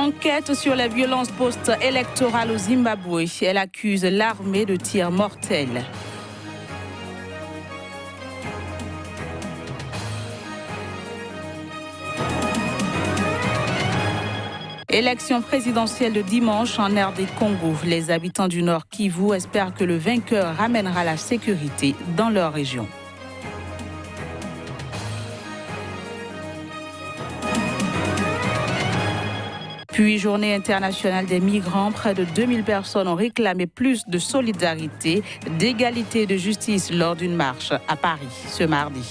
Enquête sur les violences post-électorales au Zimbabwe. Elle accuse l'armée de tirs mortels. Élection présidentielle de dimanche en RD Congo. Les habitants du Nord Kivu espèrent que le vainqueur ramènera la sécurité dans leur région. Puis, journée internationale des migrants, près de 2000 personnes ont réclamé plus de solidarité, d'égalité et de justice lors d'une marche à Paris ce mardi.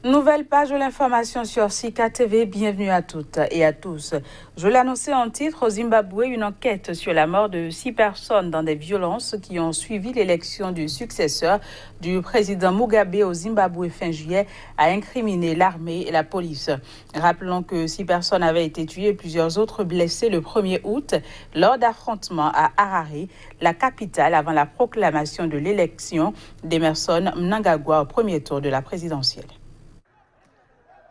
Nouvelle page de l'information sur Sika TV. Bienvenue à toutes et à tous. Je l'annonçais en titre, au Zimbabwe, une enquête sur la mort de 6 personnes dans des violences qui ont suivi l'élection du successeur du président Mugabe au Zimbabwe fin juillet a incriminé l'armée et la police. Rappelons que 6 personnes avaient été tuées et plusieurs autres blessées le 1er août lors d'affrontements à Harare, la capitale, avant la proclamation de l'élection d'Emerson Mnangagwa au premier tour de la présidentielle.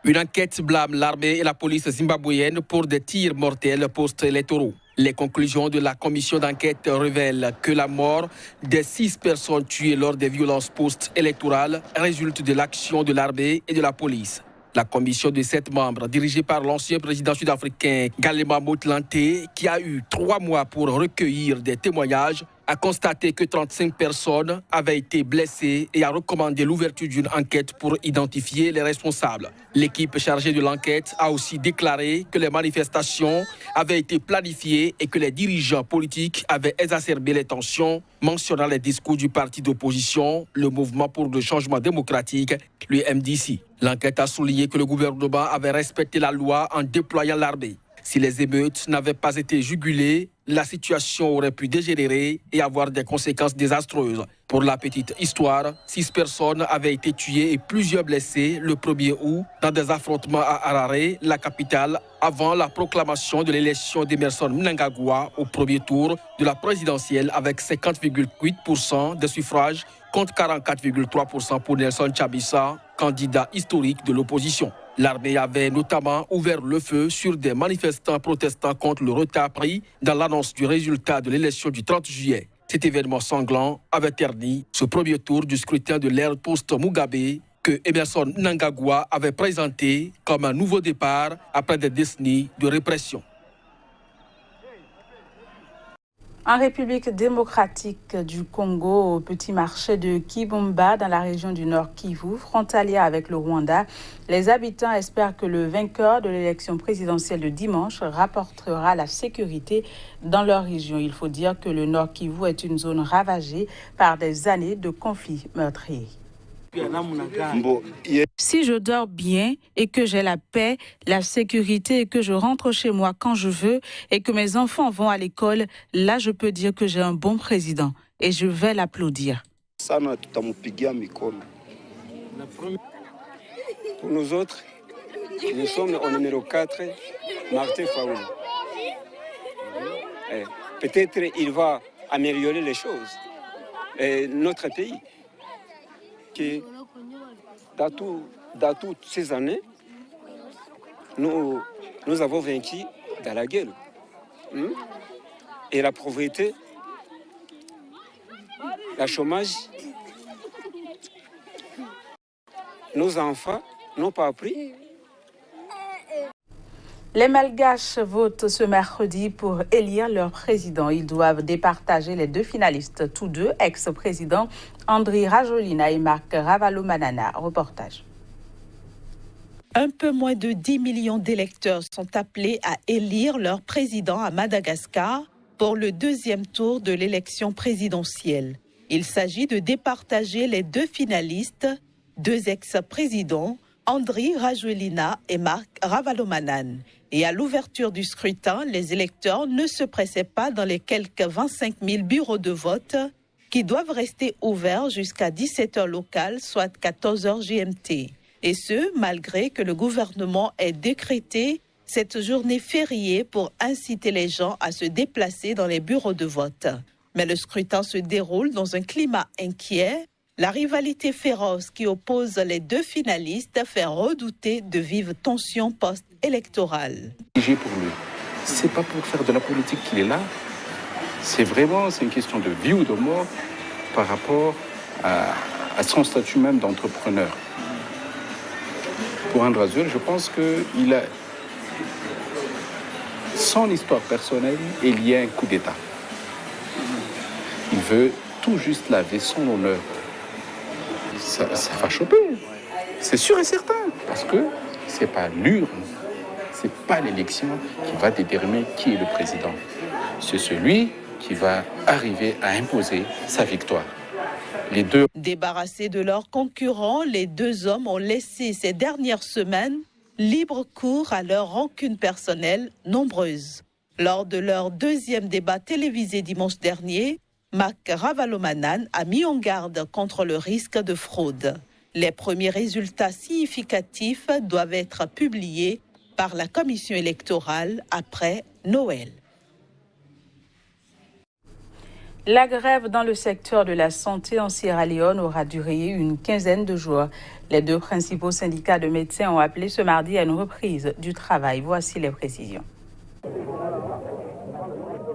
Une enquête blâme l'armée et la police zimbabwéenne pour des tirs mortels post-électoraux. Les conclusions de la commission d'enquête révèlent que la mort des 6 personnes tuées lors des violences post-électorales résulte de l'action de l'armée et de la police. La commission de 7 membres, dirigée par l'ancien président sud-africain Kgalema Motlanthe, qui a eu 3 mois pour recueillir des témoignages, a constaté que 35 personnes avaient été blessées et a recommandé l'ouverture d'une enquête pour identifier les responsables. L'équipe chargée de l'enquête a aussi déclaré que les manifestations avaient été planifiées et que les dirigeants politiques avaient exacerbé les tensions, mentionnant les discours du parti d'opposition, le Mouvement pour le changement démocratique, le MDC. L'enquête a souligné que le gouvernement avait respecté la loi en déployant l'armée. Si les émeutes n'avaient pas été jugulées, la situation aurait pu dégénérer et avoir des conséquences désastreuses. Pour la petite histoire, 6 personnes avaient été tuées et plusieurs blessées le 1er août dans des affrontements à Harare, la capitale, avant la proclamation de l'élection d'Emerson Mnangagwa au premier tour de la présidentielle avec 50,8% des suffrages contre 44,3% pour Nelson Chamisa, candidat historique de l'opposition. L'armée avait notamment ouvert le feu sur des manifestants protestant contre le retard pris dans l'annonce du résultat de l'élection du 30 juillet. Cet événement sanglant avait terni ce premier tour du scrutin de l'ère post-Mugabe que Emerson Mnangagwa avait présenté comme un nouveau départ après des décennies de répression. En République démocratique du Congo, au petit marché de Kibumba, dans la région du Nord Kivu, frontalière avec le Rwanda, les habitants espèrent que le vainqueur de l'élection présidentielle de dimanche rapportera la sécurité dans leur région. Il faut dire que le Nord Kivu est une zone ravagée par des années de conflits meurtriers. Si je dors bien et que j'ai la paix, la sécurité et que je rentre chez moi quand je veux et que mes enfants vont à l'école, là je peux dire que j'ai un bon président et je vais l'applaudir. Pour nous autres, nous sommes au numéro 4, Martin Faoul. Peut-être il va améliorer les choses. Et notre pays, qui dans toutes ces années, nous avons vaincu dans la guerre. Et la pauvreté, le chômage, nos enfants n'ont pas appris. Les Malgaches votent ce mercredi pour élire leur président. Ils doivent départager les 2 finalistes, tous deux ex-présidents, Andry Rajoelina et Marc Ravalomanana. Reportage. Un peu moins de 10 millions d'électeurs sont appelés à élire leur président à Madagascar pour le 2e tour de l'élection présidentielle. Il s'agit de départager les 2 finalistes, 2 ex-présidents, Andry Rajoelina et Marc Ravalomanana. Et à l'ouverture du scrutin, les électeurs ne se pressaient pas dans les quelques 25 000 bureaux de vote qui doivent rester ouverts jusqu'à 17h locales, soit 14h GMT. Et ce, malgré que le gouvernement ait décrété cette journée fériée pour inciter les gens à se déplacer dans les bureaux de vote. Mais le scrutin se déroule dans un climat inquiet. La rivalité féroce qui oppose les deux finalistes fait redouter de vives tensions post-électorales. Pour lui, c'est pas pour faire de la politique qu'il est là. C'est une question de vie ou de mort par rapport à son statut même d'entrepreneur. Pour André Azoulay, je pense qu'il a son histoire personnelle est liée à un coup d'État. Il veut tout juste laver son honneur. Ça va choper, c'est sûr et certain, parce que c'est pas l'urne, c'est pas l'élection qui va déterminer qui est le président. C'est celui qui va arriver à imposer sa victoire. Les deux. Débarrassés de leurs concurrents, les deux hommes ont laissé ces dernières semaines libre cours à leurs rancunes personnelles nombreuses. Lors de leur deuxième débat télévisé dimanche dernier, Mak Ravalomanan a mis en garde contre le risque de fraude. Les premiers résultats significatifs doivent être publiés par la commission électorale après Noël. La grève dans le secteur de la santé en Sierra Leone aura duré une quinzaine de jours. Les deux principaux syndicats de médecins ont appelé ce mardi à une reprise du travail. Voici les précisions.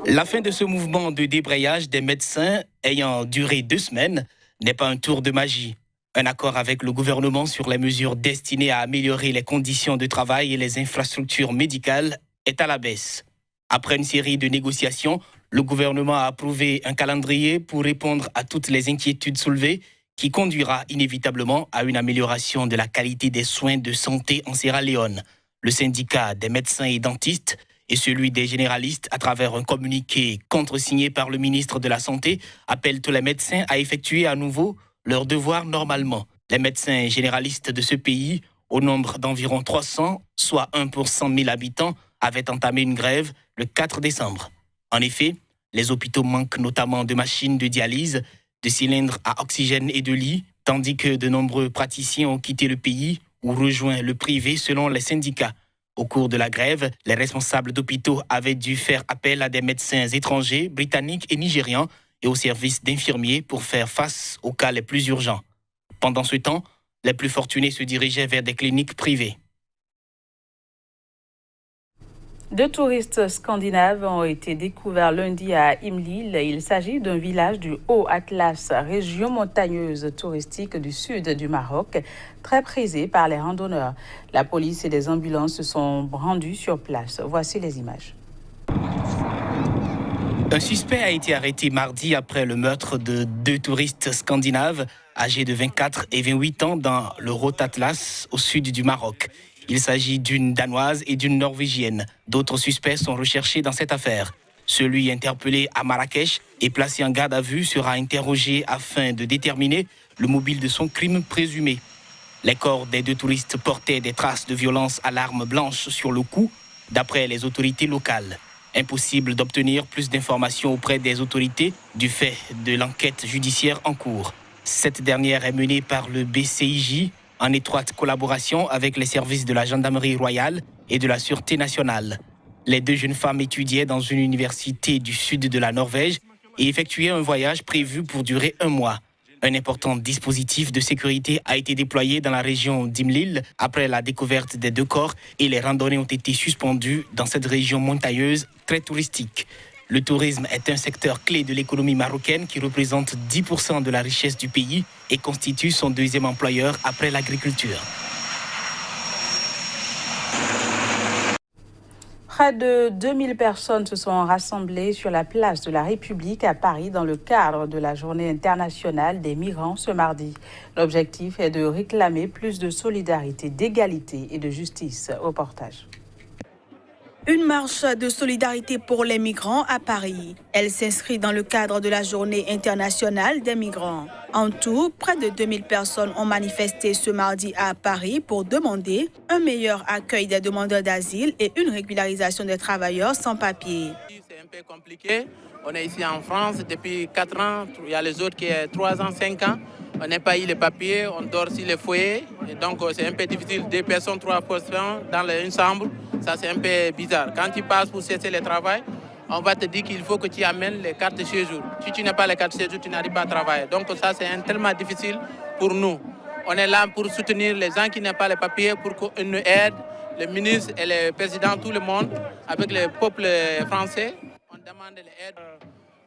La fin de ce mouvement de débrayage des médecins ayant duré 2 semaines n'est pas un tour de magie. Un accord avec le gouvernement sur les mesures destinées à améliorer les conditions de travail et les infrastructures médicales est à la baisse. Après une série de négociations, le gouvernement a approuvé un calendrier pour répondre à toutes les inquiétudes soulevées qui conduira inévitablement à une amélioration de la qualité des soins de santé en Sierra Leone. Le syndicat des médecins et dentistes et celui des généralistes, à travers un communiqué contresigné par le ministre de la Santé, appellent tous les médecins à effectuer à nouveau leurs devoirs normalement. Les médecins généralistes de ce pays, au nombre d'environ 300, soit 1 pour 100 000 habitants, avaient entamé une grève le 4 décembre. En effet, les hôpitaux manquent notamment de machines de dialyse, de cylindres à oxygène et de lits, tandis que de nombreux praticiens ont quitté le pays ou rejoint le privé selon les syndicats. Au cours de la grève, les responsables d'hôpitaux avaient dû faire appel à des médecins étrangers, britanniques et nigérians et aux services d'infirmiers pour faire face aux cas les plus urgents. Pendant ce temps, les plus fortunés se dirigeaient vers des cliniques privées. 2 touristes scandinaves ont été découverts lundi à Imlil. Il s'agit d'un village du Haut-Atlas, région montagneuse touristique du sud du Maroc, très prisée par les randonneurs. La police et des ambulances se sont rendues sur place. Voici les images. Un suspect a été arrêté mardi après le meurtre de 2 touristes scandinaves âgés de 24 et 28 ans dans le Haut-Atlas, au sud du Maroc. Il s'agit d'une Danoise et d'une Norvégienne. D'autres suspects sont recherchés dans cette affaire. Celui interpellé à Marrakech et placé en garde à vue sera interrogé afin de déterminer le mobile de son crime présumé. Les corps des 2 touristes portaient des traces de violence à l'arme blanche sur le cou, d'après les autorités locales. Impossible d'obtenir plus d'informations auprès des autorités du fait de l'enquête judiciaire en cours. Cette dernière est menée par le BCIJ, en étroite collaboration avec les services de la gendarmerie royale et de la sûreté nationale. Les 2 jeunes femmes étudiaient dans une université du sud de la Norvège et effectuaient un voyage prévu pour durer 1 mois. Un important dispositif de sécurité a été déployé dans la région d'Imlil après la découverte des 2 corps et les randonnées ont été suspendues dans cette région montagneuse très touristique. Le tourisme est un secteur clé de l'économie marocaine qui représente 10% de la richesse du pays et constitue son 2e employeur après l'agriculture. Près de 2000 personnes se sont rassemblées sur la place de la République à Paris dans le cadre de la Journée internationale des migrants ce mardi. L'objectif est de réclamer plus de solidarité, d'égalité et de justice. Reportage. Une marche de solidarité pour les migrants à Paris. Elle s'inscrit dans le cadre de la Journée internationale des migrants. En tout, près de 2000 personnes ont manifesté ce mardi à Paris pour demander un meilleur accueil des demandeurs d'asile et une régularisation des travailleurs sans papier. C'est un peu compliqué. On est ici en France depuis 4 ans. Il y a les autres qui ont 3 ans, 5 ans. On n'a pas eu les papiers, on dort sur les foyers. Et donc, c'est un peu difficile. 2 personnes, 3 personnes dans une chambre. Ça, c'est un peu bizarre. Quand tu passes pour chercher le travail, on va te dire qu'il faut que tu amènes les cartes de séjour. Si tu n'as pas les cartes de séjour, tu n'arrives pas à travailler. Donc ça, c'est tellement difficile pour nous. On est là pour soutenir les gens qui n'ont pas les papiers, pour qu'ils nous aident, les ministres et les présidents, tout le monde, avec le peuple français. On demande l'aide.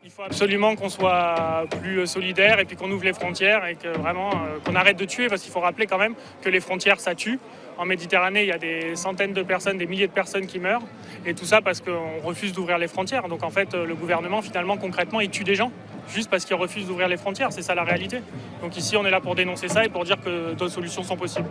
Il faut absolument qu'on soit plus solidaire et puis qu'on ouvre les frontières et que vraiment qu'on arrête de tuer, parce qu'il faut rappeler quand même que les frontières, ça tue. En Méditerranée, il y a des centaines de personnes, des milliers de personnes qui meurent, et tout ça parce qu'on refuse d'ouvrir les frontières. Donc en fait, le gouvernement, finalement, concrètement, il tue des gens juste parce qu'il refuse d'ouvrir les frontières. C'est ça la réalité. Donc ici, on est là pour dénoncer ça et pour dire que d'autres solutions sont possibles.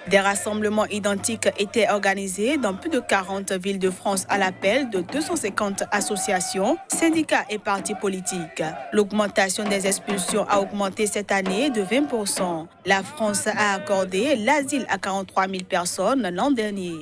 Des rassemblements identiques étaient organisés dans plus de 40 villes de France à l'appel de 250 associations, syndicats et partis politiques. L'augmentation des expulsions a augmenté cette année de 20%. La France a accordé l'asile à 43 000 personnes l'an dernier.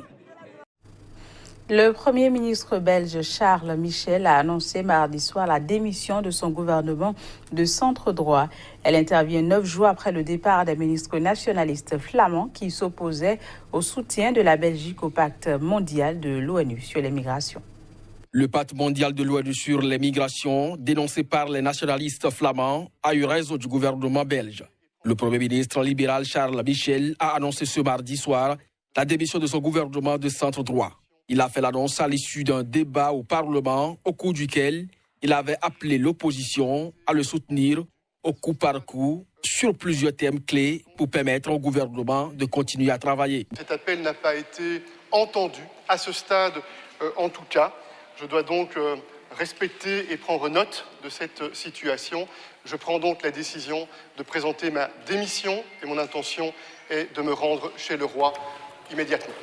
Le Premier ministre belge Charles Michel a annoncé mardi soir la démission de son gouvernement de centre droit. Elle intervient 9 jours après le départ des ministres nationalistes flamands qui s'opposaient au soutien de la Belgique au pacte mondial de l'ONU sur les migrations. Le pacte mondial de l'ONU sur les migrations, dénoncé par les nationalistes flamands, a eu raison du gouvernement belge. Le Premier ministre libéral Charles Michel a annoncé ce mardi soir la démission de son gouvernement de centre droit. Il a fait l'annonce à l'issue d'un débat au Parlement au cours duquel il avait appelé l'opposition à le soutenir au coup par coup sur plusieurs thèmes clés pour permettre au gouvernement de continuer à travailler. Cet appel n'a pas été entendu à ce stade en tout cas. Je dois donc respecter et prendre note de cette situation. Je prends donc la décision de présenter ma démission et mon intention est de me rendre chez le roi immédiatement.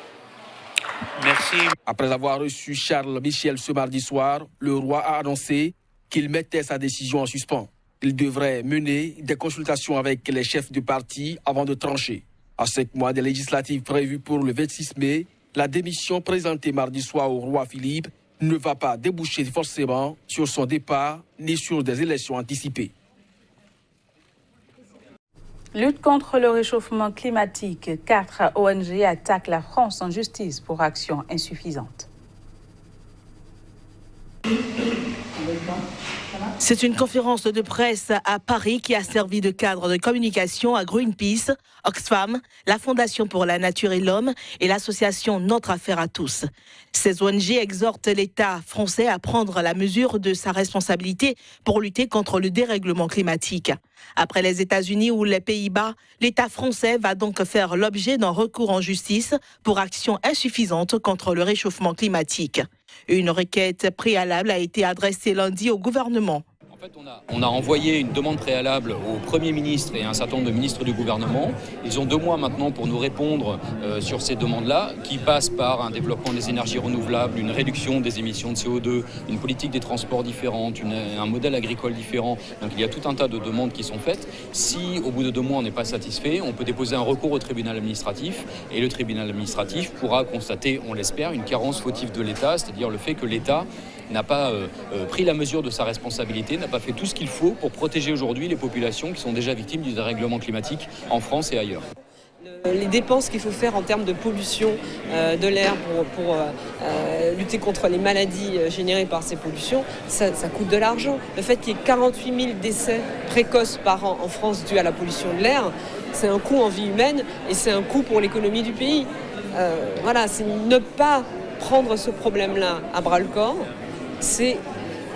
Merci. Après avoir reçu Charles Michel ce mardi soir, le roi a annoncé qu'il mettait sa décision en suspens. Il devrait mener des consultations avec les chefs du parti avant de trancher. À 5 mois des législatives prévues pour le 26 mai, la démission présentée mardi soir au roi Philippe ne va pas déboucher forcément sur son départ ni sur des élections anticipées. Lutte contre le réchauffement climatique. 4 ONG attaquent la France en justice pour actions insuffisantes. C'est une conférence de presse à Paris qui a servi de cadre de communication à Greenpeace, Oxfam, la Fondation pour la Nature et l'Homme et l'association Notre Affaire à tous. Ces ONG exhortent l'État français à prendre la mesure de sa responsabilité pour lutter contre le dérèglement climatique. Après les États-Unis ou les Pays-Bas, l'État français va donc faire l'objet d'un recours en justice pour actions insuffisantes contre le réchauffement climatique. Une requête préalable a été adressée lundi au gouvernement. En fait, on a envoyé une demande préalable au Premier ministre et à un certain nombre de ministres du gouvernement. Ils ont 2 mois maintenant pour nous répondre sur ces demandes-là, qui passent par un développement des énergies renouvelables, une réduction des émissions de CO2, une politique des transports différente, un modèle agricole différent. Donc il y a tout un tas de demandes qui sont faites. Si au bout de 2 mois on n'est pas satisfait, on peut déposer un recours au tribunal administratif et le tribunal administratif pourra constater, on l'espère, une carence fautive de l'État, c'est-à-dire le fait que l'État n'a pas pris la mesure de sa responsabilité, n'a pas fait tout ce qu'il faut pour protéger aujourd'hui les populations qui sont déjà victimes du dérèglement climatique en France et ailleurs. Les dépenses qu'il faut faire en termes de pollution de l'air pour lutter contre les maladies générées par ces pollutions, ça coûte de l'argent. Le fait qu'il y ait 48 000 décès précoces par an en France dus à la pollution de l'air, c'est un coût en vie humaine et c'est un coût pour l'économie du pays. Voilà, c'est ne pas prendre ce problème-là à bras-le-corps, c'est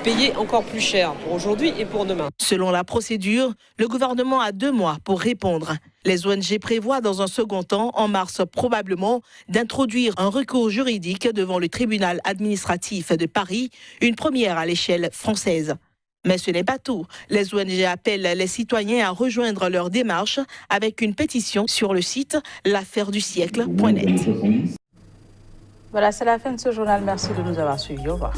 payer encore plus cher pour aujourd'hui et pour demain. Selon la procédure, le gouvernement a 2 mois pour répondre. Les ONG prévoient dans un second temps, en mars probablement, d'introduire un recours juridique devant le tribunal administratif de Paris, une première à l'échelle française. Mais ce n'est pas tout. Les ONG appellent les citoyens à rejoindre leur démarche avec une pétition sur le site l'affairedusiècle.net. Voilà, c'est la fin de ce journal. Merci de nous avoir suivis. Au revoir.